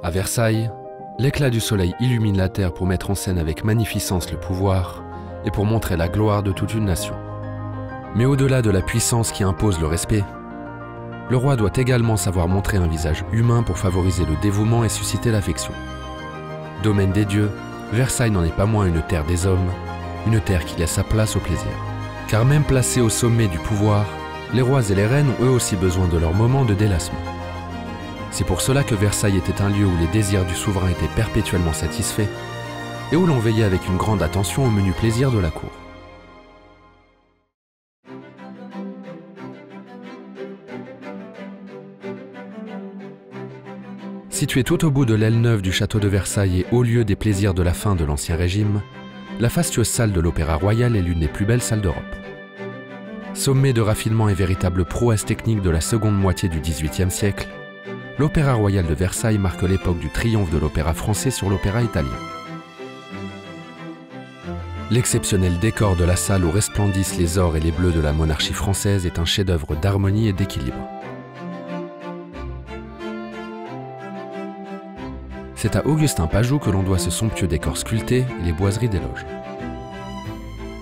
À Versailles, l'éclat du soleil illumine la terre pour mettre en scène avec magnificence le pouvoir et pour montrer la gloire de toute une nation. Mais au-delà de la puissance qui impose le respect, le roi doit également savoir montrer un visage humain pour favoriser le dévouement et susciter l'affection. Domaine des dieux, Versailles n'en est pas moins une terre des hommes, une terre qui laisse sa place au plaisir. Car même placés au sommet du pouvoir, les rois et les reines ont eux aussi besoin de leur moment de délassement. C'est pour cela que Versailles était un lieu où les désirs du souverain étaient perpétuellement satisfaits et où l'on veillait avec une grande attention aux menus plaisirs de la cour. Située tout au bout de l'aile neuve du château de Versailles et haut lieu des plaisirs de la fin de l'Ancien Régime, la fastueuse salle de l'Opéra Royal est l'une des plus belles salles d'Europe. Sommet de raffinement et véritable prouesse technique de la seconde moitié du XVIIIe siècle, l'Opéra Royal de Versailles marque l'époque du triomphe de l'opéra français sur l'opéra italien. L'exceptionnel décor de la salle où resplendissent les ors et les bleus de la monarchie française est un chef-d'œuvre d'harmonie et d'équilibre. C'est à Augustin Pajou que l'on doit ce somptueux décor sculpté et les boiseries des loges.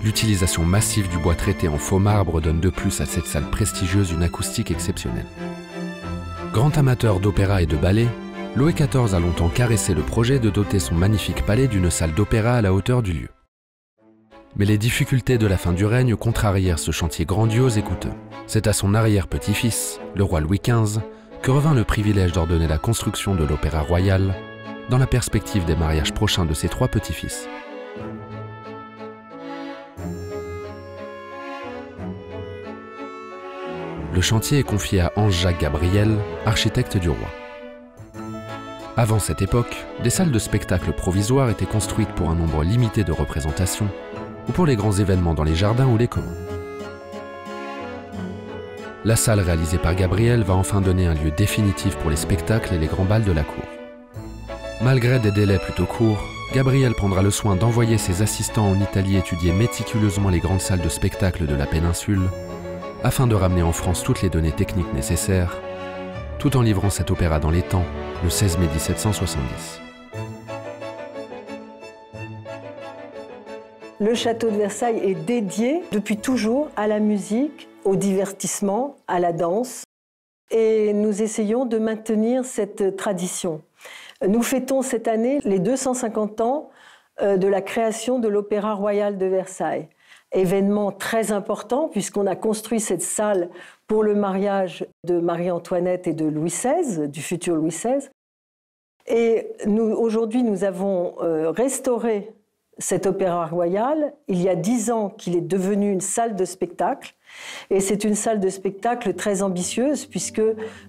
L'utilisation massive du bois traité en faux marbre donne de plus à cette salle prestigieuse une acoustique exceptionnelle. Grand amateur d'opéra et de ballet, Louis XIV a longtemps caressé le projet de doter son magnifique palais d'une salle d'opéra à la hauteur du lieu. Mais les difficultés de la fin du règne contrarièrent ce chantier grandiose et coûteux. C'est à son arrière-petit-fils, le roi Louis XV, que revint le privilège d'ordonner la construction de l'Opéra Royal, dans la perspective des mariages prochains de ses 3 petits-fils. Le chantier est confié à Ange-Jacques Gabriel, architecte du roi. Avant cette époque, des salles de spectacle provisoires étaient construites pour un nombre limité de représentations ou pour les grands événements dans les jardins ou les communs. La salle réalisée par Gabriel va enfin donner un lieu définitif pour les spectacles et les grands bals de la cour. Malgré des délais plutôt courts, Gabriel prendra le soin d'envoyer ses assistants en Italie étudier méticuleusement les grandes salles de spectacle de la péninsule, afin de ramener en France toutes les données techniques nécessaires, tout en livrant cet opéra dans les temps, le 16 mai 1770. Le château de Versailles est dédié depuis toujours à la musique, au divertissement, à la danse, et nous essayons de maintenir cette tradition. Nous fêtons cette année les 250 ans de la création de l'Opéra Royal de Versailles. Événement très important puisqu'on a construit cette salle pour le mariage de Marie-Antoinette et de Louis XVI, du futur Louis XVI. Et aujourd'hui, nous avons restauré cet Opéra Royal. Il y a 10 ans qu'il est devenu une salle de spectacle. Et c'est une salle de spectacle très ambitieuse puisque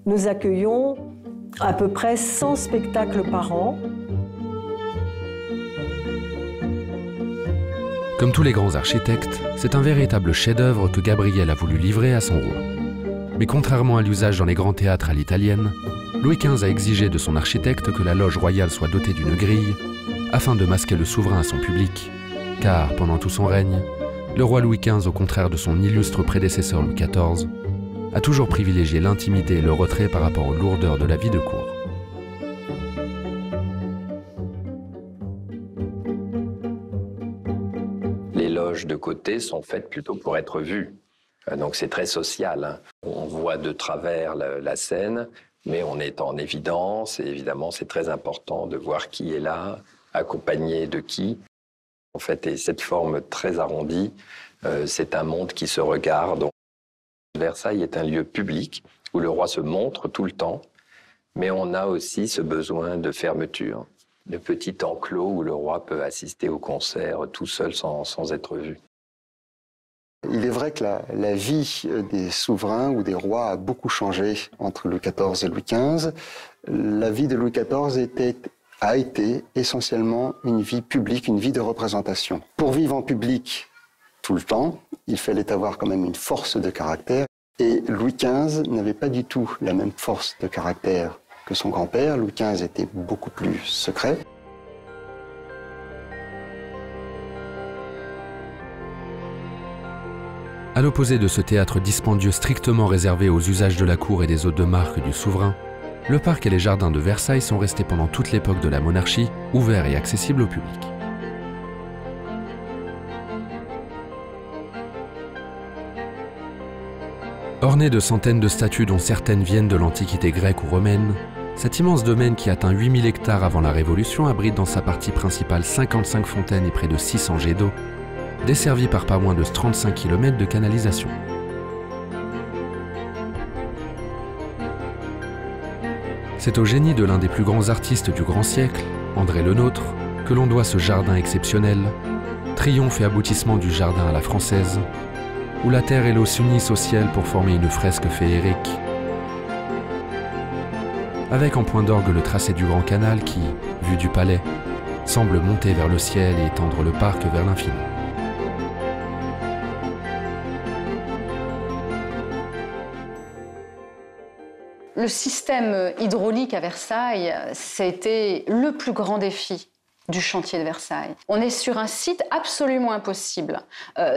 nous accueillons à peu près 100 spectacles par an. Comme tous les grands architectes, c'est un véritable chef-d'œuvre que Gabriel a voulu livrer à son roi. Mais contrairement à l'usage dans les grands théâtres à l'italienne, Louis XV a exigé de son architecte que la loge royale soit dotée d'une grille afin de masquer le souverain à son public, car pendant tout son règne, le roi Louis XV, au contraire de son illustre prédécesseur Louis XIV, a toujours privilégié l'intimité et le retrait par rapport aux lourdeurs de la vie de cour. Les loges de côté sont faites plutôt pour être vues. Donc c'est très social, hein. On voit de travers la scène, mais on est en évidence. Et évidemment, c'est très important de voir qui est là, accompagné de qui. En fait, et cette forme très arrondie, c'est un monde qui se regarde. Versailles est un lieu public où le roi se montre tout le temps, mais on a aussi ce besoin de fermeture, de petit enclos où le roi peut assister au concert tout seul sans être vu. Il est vrai que la vie des souverains ou des rois a beaucoup changé entre Louis XIV et Louis XV. La vie de Louis XIV a été essentiellement une vie publique, une vie de représentation. Pour vivre en public tout le temps, il fallait avoir quand même une force de caractère. Et Louis XV n'avait pas du tout la même force de caractère que son grand-père. Louis XV était beaucoup plus secret. À l'opposé de ce théâtre dispendieux strictement réservé aux usages de la cour et des hôtes de marque du souverain, le parc et les jardins de Versailles sont restés pendant toute l'époque de la monarchie ouverts et accessibles au public. Orné de centaines de statues dont certaines viennent de l'Antiquité grecque ou romaine, cet immense domaine qui atteint 8000 hectares avant la Révolution abrite dans sa partie principale 55 fontaines et près de 600 jets d'eau, desservis par pas moins de 35 km de canalisation. C'est au génie de l'un des plus grands artistes du grand siècle, André Le Nôtre, que l'on doit ce jardin exceptionnel, triomphe et aboutissement du jardin à la française, où la terre et l'eau s'unissent au ciel pour former une fresque féerique, avec en point d'orgue le tracé du Grand Canal qui, vu du palais, semble monter vers le ciel et étendre le parc vers l'infini. Le système hydraulique à Versailles, c'était le plus grand défi du chantier de Versailles. On est sur un site absolument impossible.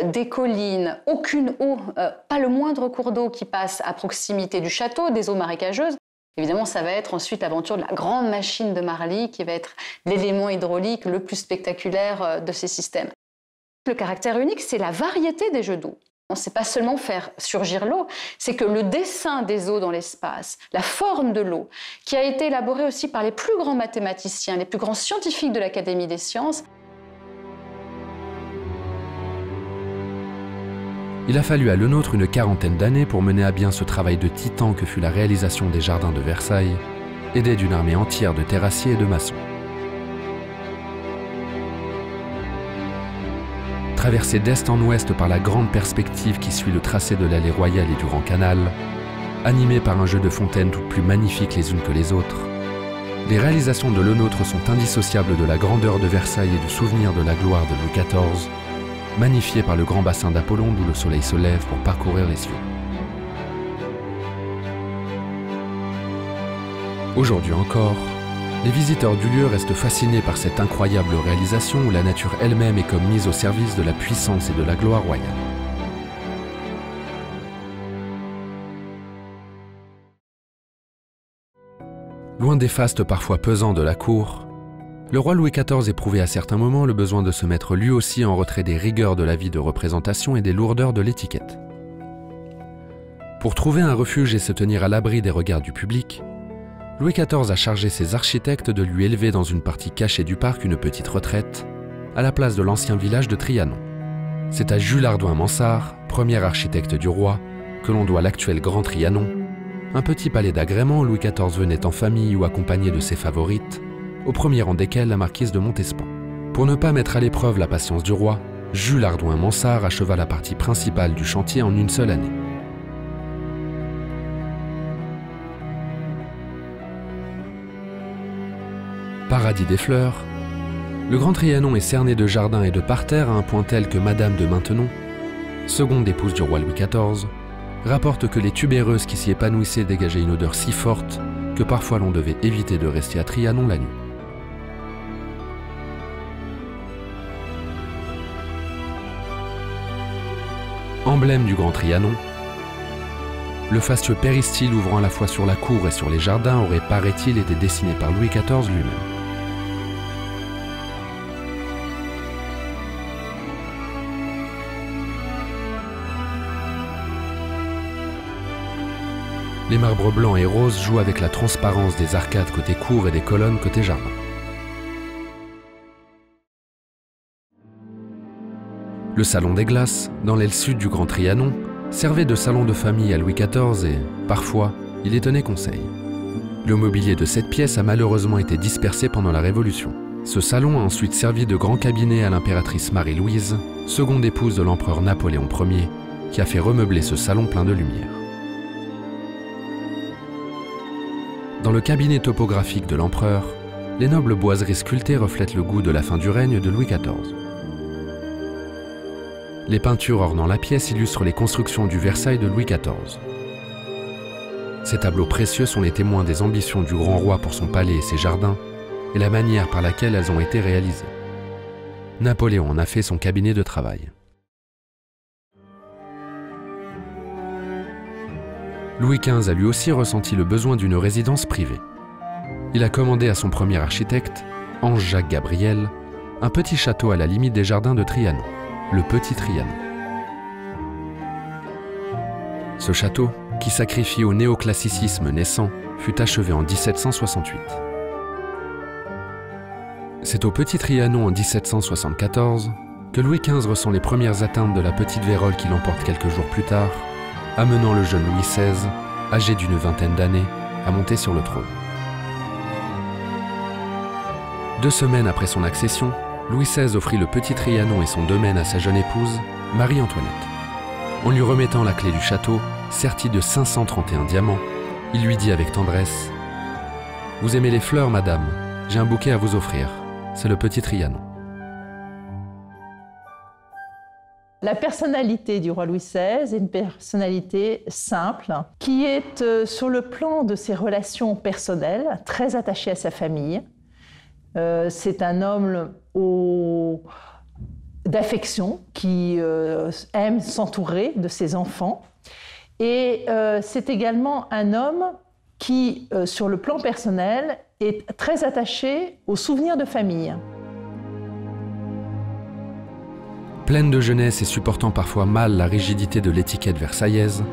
Des collines, aucune eau, pas le moindre cours d'eau qui passe à proximité du château, des eaux marécageuses. Évidemment, ça va être ensuite l'aventure de la grande machine de Marly qui va être l'élément hydraulique le plus spectaculaire de ces systèmes. Le caractère unique, c'est la variété des jets d'eau. On ne sait pas seulement faire surgir l'eau, c'est que le dessin des eaux dans l'espace, la forme de l'eau, qui a été élaborée aussi par les plus grands mathématiciens, les plus grands scientifiques de l'Académie des sciences. Il a fallu à Le Nôtre une quarantaine d'années pour mener à bien ce travail de titan que fut la réalisation des jardins de Versailles, aidé d'une armée entière de terrassiers et de maçons. Traversé d'est en ouest par la grande perspective qui suit le tracé de l'allée royale et du Grand Canal, animé par un jeu de fontaines toutes plus magnifiques les unes que les autres, les réalisations de Le Nôtre sont indissociables de la grandeur de Versailles et du souvenir de la gloire de Louis XIV, magnifié par le grand bassin d'Apollon d'où le soleil se lève pour parcourir les cieux. Aujourd'hui encore, les visiteurs du lieu restent fascinés par cette incroyable réalisation où la nature elle-même est comme mise au service de la puissance et de la gloire royale. Loin des fastes parfois pesants de la cour, le roi Louis XIV éprouvait à certains moments le besoin de se mettre lui aussi en retrait des rigueurs de la vie de représentation et des lourdeurs de l'étiquette. Pour trouver un refuge et se tenir à l'abri des regards du public, Louis XIV a chargé ses architectes de lui élever dans une partie cachée du parc une petite retraite, à la place de l'ancien village de Trianon. C'est à Jules Hardouin-Mansart, premier architecte du roi, que l'on doit l'actuel Grand Trianon, un petit palais d'agrément où Louis XIV venait en famille ou accompagné de ses favorites, au premier rang desquelles la marquise de Montespan. Pour ne pas mettre à l'épreuve la patience du roi, Jules Hardouin-Mansart acheva la partie principale du chantier en une seule année. Paradis des fleurs, le Grand Trianon est cerné de jardins et de parterres à un point tel que Madame de Maintenon, seconde épouse du roi Louis XIV, rapporte que les tubéreuses qui s'y épanouissaient dégageaient une odeur si forte que parfois l'on devait éviter de rester à Trianon la nuit. Emblème du Grand Trianon, le fastueux péristyle ouvrant à la fois sur la cour et sur les jardins aurait, paraît-il, été dessiné par Louis XIV lui-même. Les marbres blancs et roses jouent avec la transparence des arcades côté cour et des colonnes côté jardin. Le salon des glaces, dans l'aile sud du Grand Trianon, servait de salon de famille à Louis XIV et, parfois, il y tenait conseil. Le mobilier de cette pièce a malheureusement été dispersé pendant la Révolution. Ce salon a ensuite servi de grand cabinet à l'impératrice Marie-Louise, seconde épouse de l'empereur Napoléon Ier, qui a fait remeubler ce salon plein de lumière. Dans le cabinet topographique de l'empereur, les nobles boiseries sculptées reflètent le goût de la fin du règne de Louis XIV. Les peintures ornant la pièce illustrent les constructions du Versailles de Louis XIV. Ces tableaux précieux sont les témoins des ambitions du grand roi pour son palais et ses jardins, et la manière par laquelle elles ont été réalisées. Napoléon en a fait son cabinet de travail. Louis XV a lui aussi ressenti le besoin d'une résidence privée. Il a commandé à son premier architecte, Ange-Jacques Gabriel, un petit château à la limite des jardins de Trianon, le Petit Trianon. Ce château, qui sacrifie au néoclassicisme naissant, fut achevé en 1768. C'est au Petit Trianon en 1774 que Louis XV ressent les premières atteintes de la petite vérole qui l'emporte quelques jours plus tard, amenant le jeune Louis XVI, âgé d'une vingtaine d'années, à monter sur le trône. 2 semaines après son accession, Louis XVI offrit le Petit Trianon et son domaine à sa jeune épouse, Marie-Antoinette. En lui remettant la clé du château, serti de 531 diamants, il lui dit avec tendresse « Vous aimez les fleurs, madame? J'ai un bouquet à vous offrir. C'est le Petit Trianon. » La personnalité du roi Louis XVI est une personnalité simple, qui est sur le plan de ses relations personnelles, très attaché à sa famille. C'est un homme d'affection qui aime s'entourer de ses enfants. Et c'est également un homme qui, sur le plan personnel, est très attaché aux souvenirs de famille. Pleine de jeunesse et supportant parfois mal la rigidité de l'étiquette versaillaise,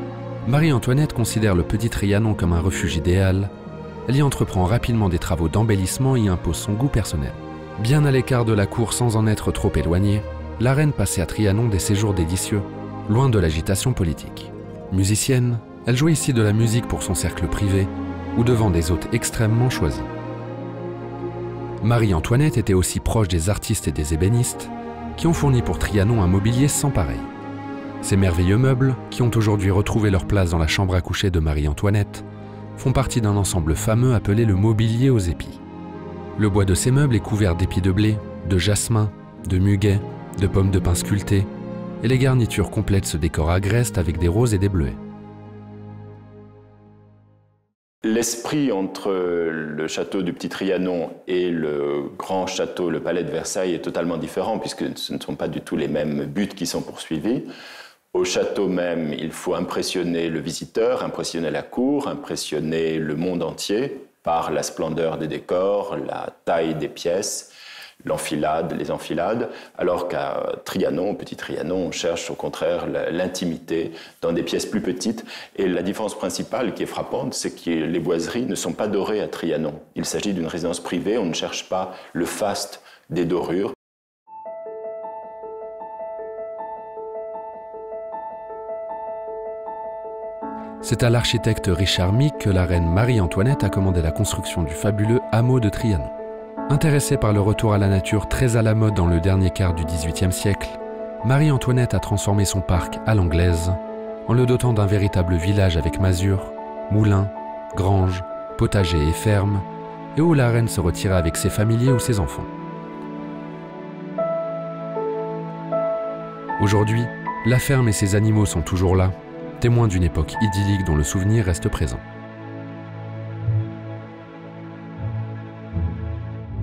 Marie-Antoinette considère le Petit Trianon comme un refuge idéal. Elle y entreprend rapidement des travaux d'embellissement et y impose son goût personnel. Bien à l'écart de la cour sans en être trop éloignée, la reine passait à Trianon des séjours délicieux, loin de l'agitation politique. Musicienne, elle jouait ici de la musique pour son cercle privé ou devant des hôtes extrêmement choisis. Marie-Antoinette était aussi proche des artistes et des ébénistes qui ont fourni pour Trianon un mobilier sans pareil. Ces merveilleux meubles, qui ont aujourd'hui retrouvé leur place dans la chambre à coucher de Marie-Antoinette, font partie d'un ensemble fameux appelé le mobilier aux épis. Le bois de ces meubles est couvert d'épis de blé, de jasmin, de muguet, de pommes de pin sculptées, et les garnitures complètent ce décor agreste avec des roses et des bleuets. L'esprit entre le château du Petit Trianon et le grand château, le palais de Versailles, est totalement différent puisque ce ne sont pas du tout les mêmes buts qui sont poursuivis. Au château même, il faut impressionner le visiteur, impressionner la cour, impressionner le monde entier par la splendeur des décors, la taille des pièces, les enfilades, alors qu'à Trianon, au Petit Trianon, on cherche au contraire l'intimité dans des pièces plus petites. Et la différence principale qui est frappante, c'est que les boiseries ne sont pas dorées à Trianon. Il s'agit d'une résidence privée, on ne cherche pas le faste des dorures. C'est à l'architecte Richard Mique que la reine Marie-Antoinette a commandé la construction du fabuleux hameau de Trianon. Intéressée par le retour à la nature très à la mode dans le dernier quart du XVIIIe siècle, Marie-Antoinette a transformé son parc à l'anglaise en le dotant d'un véritable village avec masure, moulins, granges, potagers et fermes, et où la reine se retirait avec ses familiers ou ses enfants. Aujourd'hui, la ferme et ses animaux sont toujours là, témoins d'une époque idyllique dont le souvenir reste présent.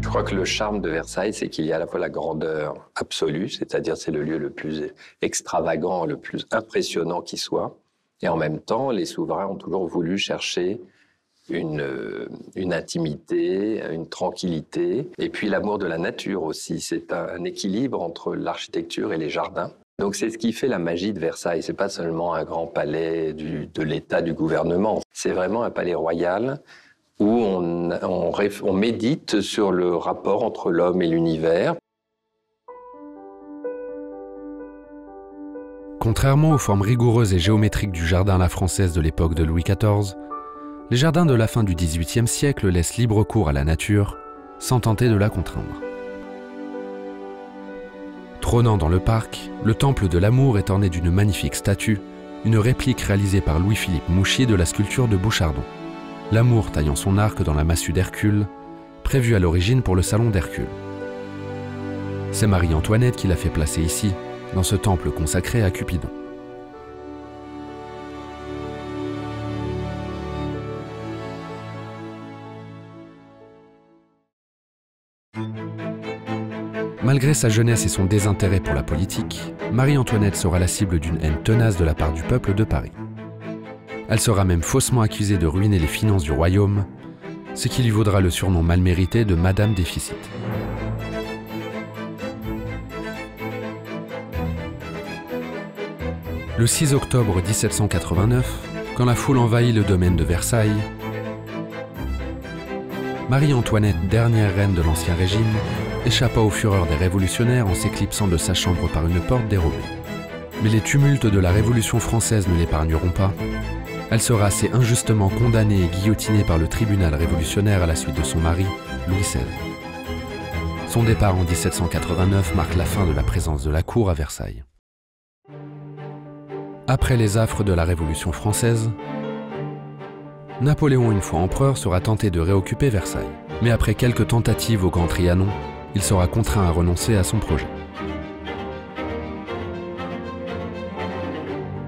Je crois que le charme de Versailles, c'est qu'il y a à la fois la grandeur absolue, c'est-à-dire c'est le lieu le plus extravagant, le plus impressionnant qui soit, et en même temps, les souverains ont toujours voulu chercher une intimité, une tranquillité, et puis l'amour de la nature aussi. C'est un équilibre entre l'architecture et les jardins. Donc c'est ce qui fait la magie de Versailles. C'est pas seulement un grand palais de l'État, du gouvernement. C'est vraiment un palais royal où on médite sur le rapport entre l'homme et l'univers. Contrairement aux formes rigoureuses et géométriques du jardin à la française de l'époque de Louis XIV, les jardins de la fin du XVIIIe siècle laissent libre cours à la nature, sans tenter de la contraindre. Trônant dans le parc, le temple de l'amour est orné d'une magnifique statue, une réplique réalisée par Louis-Philippe Mouchier de la sculpture de Bouchardon. L'amour taillant son arc dans la massue d'Hercule, prévue à l'origine pour le salon d'Hercule. C'est Marie-Antoinette qui l'a fait placer ici, dans ce temple consacré à Cupidon. Malgré sa jeunesse et son désintérêt pour la politique, Marie-Antoinette sera la cible d'une haine tenace de la part du peuple de Paris. Elle sera même faussement accusée de ruiner les finances du royaume, ce qui lui vaudra le surnom mal mérité de Madame Déficit. Le 6 octobre 1789, quand la foule envahit le domaine de Versailles, Marie-Antoinette, dernière reine de l'Ancien Régime, échappa aux fureurs des révolutionnaires en s'éclipsant de sa chambre par une porte dérobée. Mais les tumultes de la Révolution française ne l'épargneront pas. Elle sera assez injustement condamnée et guillotinée par le tribunal révolutionnaire à la suite de son mari, Louis XVI. Son départ en 1789 marque la fin de la présence de la cour à Versailles. Après les affres de la Révolution française, Napoléon, une fois empereur, sera tenté de réoccuper Versailles. Mais après quelques tentatives au Grand Trianon, il sera contraint à renoncer à son projet.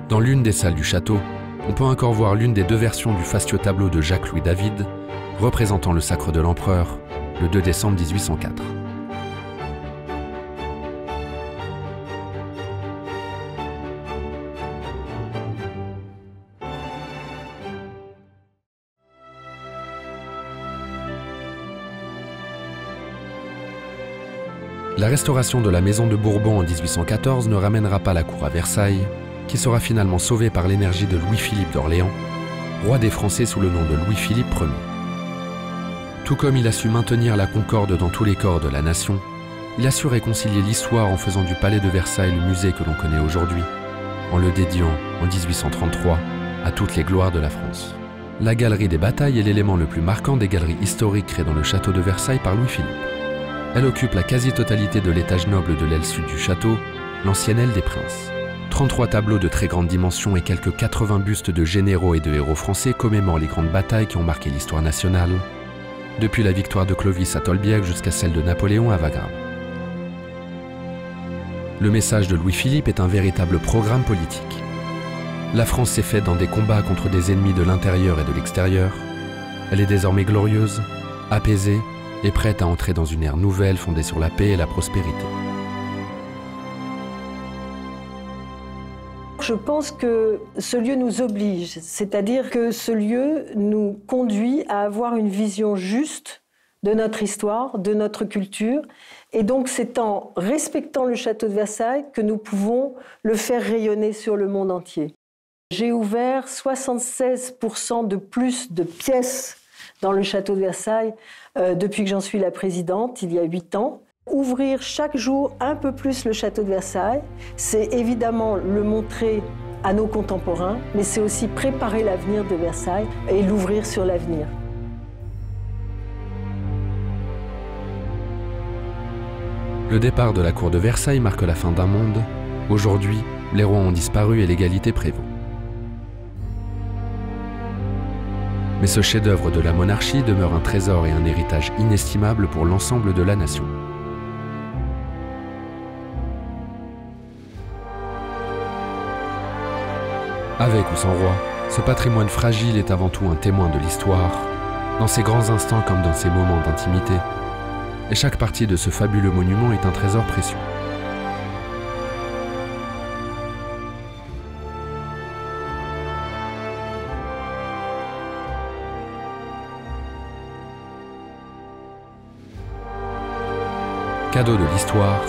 Dans l'une des salles du château, on peut encore voir l'une des deux versions du fastueux tableau de Jacques-Louis David, représentant le sacre de l'empereur, le 2 décembre 1804. La restauration de la maison de Bourbon en 1814 ne ramènera pas la cour à Versailles, qui sera finalement sauvée par l'énergie de Louis-Philippe d'Orléans, roi des Français sous le nom de Louis-Philippe Ier. Tout comme il a su maintenir la concorde dans tous les corps de la nation, il a su réconcilier l'histoire en faisant du palais de Versailles le musée que l'on connaît aujourd'hui, en le dédiant, en 1833, à toutes les gloires de la France. La galerie des batailles est l'élément le plus marquant des galeries historiques créées dans le château de Versailles par Louis-Philippe. Elle occupe la quasi-totalité de l'étage noble de l'aile sud du château, l'ancienne aile des princes. 33 tableaux de très grande dimension et quelques 80 bustes de généraux et de héros français commémorent les grandes batailles qui ont marqué l'histoire nationale, depuis la victoire de Clovis à Tolbiac jusqu'à celle de Napoléon à Wagram. Le message de Louis-Philippe est un véritable programme politique. La France s'est faite dans des combats contre des ennemis de l'intérieur et de l'extérieur. Elle est désormais glorieuse, apaisée, et prête à entrer dans une ère nouvelle fondée sur la paix et la prospérité. Je pense que ce lieu nous oblige, c'est-à-dire que ce lieu nous conduit à avoir une vision juste de notre histoire, de notre culture, et donc c'est en respectant le château de Versailles que nous pouvons le faire rayonner sur le monde entier. J'ai ouvert 76% de plus de pièces dans le château de Versailles depuis que j'en suis la présidente, il y a 8 ans. Ouvrir chaque jour un peu plus le château de Versailles, c'est évidemment le montrer à nos contemporains, mais c'est aussi préparer l'avenir de Versailles et l'ouvrir sur l'avenir. Le départ de la cour de Versailles marque la fin d'un monde. Aujourd'hui, les rois ont disparu et l'égalité prévaut. Mais ce chef-d'œuvre de la monarchie demeure un trésor et un héritage inestimable pour l'ensemble de la nation. Avec ou sans roi, ce patrimoine fragile est avant tout un témoin de l'histoire, dans ses grands instants comme dans ses moments d'intimité. Et chaque partie de ce fabuleux monument est un trésor précieux. Cadeau de l'histoire,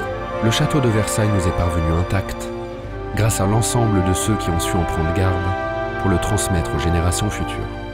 le château de Versailles nous est parvenu intact, grâce à l'ensemble de ceux qui ont su en prendre garde pour le transmettre aux générations futures.